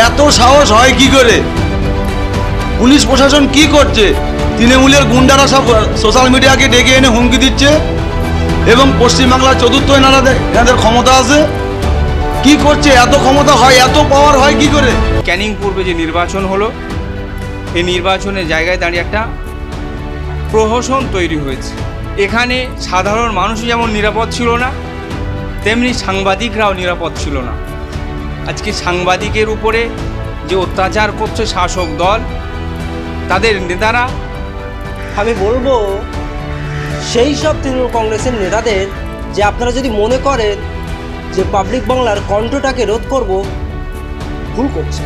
এত সাহস হয় কি করে? পুলিশ প্রশাসন কি করছে? তৃণমূলের গুন্ডারা সব সোশ্যাল মিডিয়াকে ডেকে এনে হুমকি দিচ্ছে এবং পশ্চিমবাংলার চতুর্থ এনাদের ক্ষমতা আছে। কি করছে? এত ক্ষমতা হয়, এত পাওয়ার হয় কি করে? ক্যানিং পূর্বে যে নির্বাচন হলো, এই নির্বাচনের জায়গায় দাঁড়িয়ে একটা প্রহসন তৈরি হয়েছে। এখানে সাধারণ মানুষ যেমন নিরাপদ ছিল না, তেমনি সাংবাদিকরাও নিরাপদ ছিল না। আজকে সাংবাদিকের উপরে যে অত্যাচার করছে শাসক দল, তাদের নেতারা, আমি বলবো সেই সব তৃণমূল কংগ্রেসের নেতাদের যে আপনারা যদি মনে করেন যে পাবলিক বাংলার কণ্ঠটাকে রোধ করব, ভুল করছে।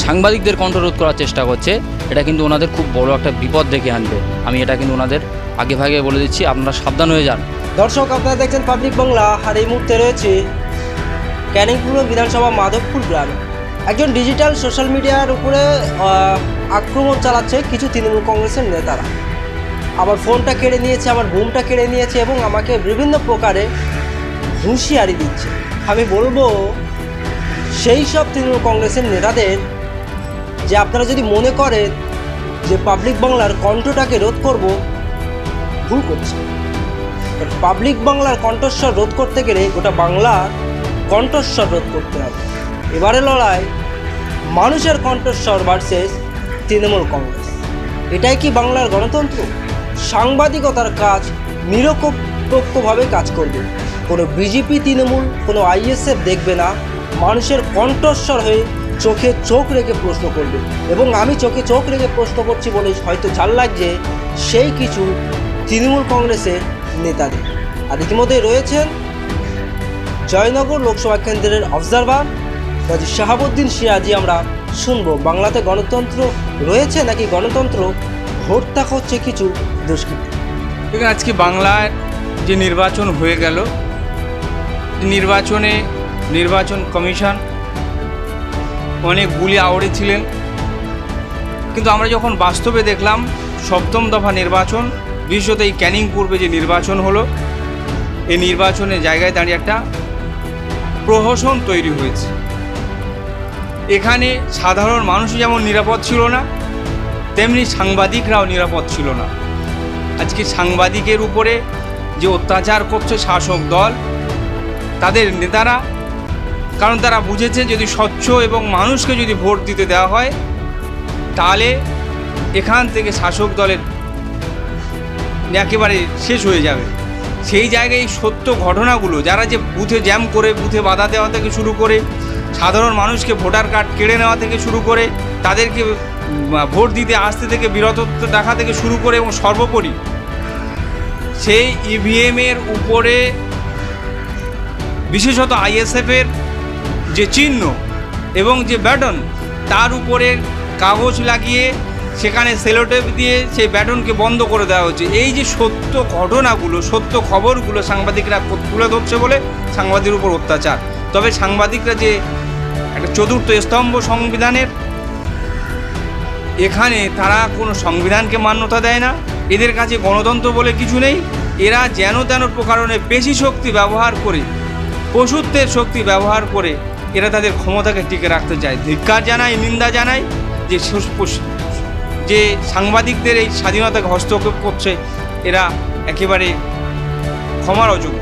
সাংবাদিকদের কণ্ঠ রোধ করার চেষ্টা করছে, এটা কিন্তু ওনাদের খুব বড় একটা বিপদ ডেকে আনবে। আমি এটা কিন্তু ওনাদের আগে ভাগে বলে দিচ্ছি, আপনারা সাবধান হয়ে যান। দর্শক, আপনারা দেখছেন পাবলিক বাংলা, আর এই মুহূর্তে রয়েছে ক্যানিং পূর্ব বিধানসভা মাধবপুর গ্রামে। একজন ডিজিটাল সোশ্যাল মিডিয়ার উপরে আক্রমণ চালাচ্ছে কিছু তৃণমূল কংগ্রেসের নেতারা। আমার ফোনটা কেড়ে নিয়েছে, আমার বুমটা কেড়ে নিয়েছে এবং আমাকে বিভিন্ন প্রকারে হুঁশিয়ারি দিচ্ছে। আমি বলবো সেই সব তৃণমূল কংগ্রেসের নেতাদের যে আপনারা যদি মনে করেন যে পাবলিক বাংলার কণ্ঠটাকে রোধ করব, ভুল করছে। পাবলিক বাংলার কণ্ঠস্বর রোধ করতে গেলে গোটা বাংলার কণ্ঠস্বর রোধ করতে হবে। এবারে লড়াই মানুষের কণ্ঠস্বর ভার্সেস তৃণমূল কংগ্রেস। এটাই কি বাংলার গণতন্ত্র? সাংবাদিকতার কাজ নিরপেক্ষভাবে কাজ করবে। কোনো বিজেপি, তৃণমূল, কোনো আইএসএফ দেখবে না, মানুষের কণ্ঠস্বর হয়ে চোখে চোখ রেখে প্রশ্ন করবে। এবং আমি চোখে চোখ রেখে প্রশ্ন করছি বলে হয়তো ঝাল লাগছে সেই কিছু তৃণমূল কংগ্রেসের নেতাদের। আর ইতিমধ্যে রয়েছেন জয়নগর লোকসভা কেন্দ্রের অবজারভার কাজী শাহাবুদ্দিন সিরাজি। আমরা শুনবো বাংলাতে গণতন্ত্র রয়েছে নাকি গণতন্ত্র হত্যা করছে কিছু দুষ্কৃতী। দেখুন, আজকে বাংলার যে নির্বাচন হয়ে গেল, নির্বাচন কমিশন অনেক বুলি আওড়েছিলেন, কিন্তু আমরা যখন বাস্তবে দেখলাম সপ্তম দফা নির্বাচন, বিশেষত এই ক্যানিং পূর্বে যে নির্বাচন হলো, এই নির্বাচনের জায়গায় দাঁড়িয়ে একটা প্রহসন তৈরি হয়েছে। এখানে সাধারণ মানুষ যেমন নিরাপদ ছিল না, তেমনি সাংবাদিকরাও নিরাপদ ছিল না। আজকে সাংবাদিকের উপরে যে অত্যাচার করছে শাসক দল, তাদের নেতারা, কারণ তারা বুঝেছে যদি স্বচ্ছ এবং মানুষকে যদি ভোট দিতে দেওয়া হয়, তাহলে এখান থেকে শাসক দলের একেবারে শেষ হয়ে যাবে। সেই জায়গায় সত্য ঘটনাগুলো, যারা যে বুথে জ্যাম করে, বুথে বাধা দেওয়া থেকে শুরু করে, সাধারণ মানুষকে ভোটার কার্ড কেড়ে নেওয়া থেকে শুরু করে, তাদেরকে ভোট দিতে আসতে থেকে বিরত দেখা থেকে শুরু করে, এবং সর্বোপরি সেই ইভিএমের উপরে বিশেষত আইএসএফের যে চিহ্ন এবং যে ব্যাটন, তার উপরে কাগজ লাগিয়ে সেখানে সেলোটেপ দিয়ে সেই ব্যাটনকে বন্ধ করে দেওয়া হচ্ছে। এই যে সত্য ঘটনাগুলো, সত্য খবরগুলো সাংবাদিকরা তুলে ধরছে বলে সাংবাদিকের উপর অত্যাচার। তবে সাংবাদিকরা যে একটা চতুর্থ স্তম্ভ সংবিধানের, এখানে তারা কোনো সংবিধানকে মান্যতা দেয় না। এদের কাছে গণতন্ত্র বলে কিছু নেই। এরা যেন তেন প্রকারণে পেশি শক্তি ব্যবহার করে, পশুত্বের শক্তি ব্যবহার করে এরা তাদের ক্ষমতাকে টিকে রাখতে চায়। ধিক্কার জানায়, নিন্দা জানায় যে সাংবাদিকদের এই স্বাধীনতাকে হস্তক্ষেপ করছে, এরা একেবারে ক্ষমার অযোগ্য।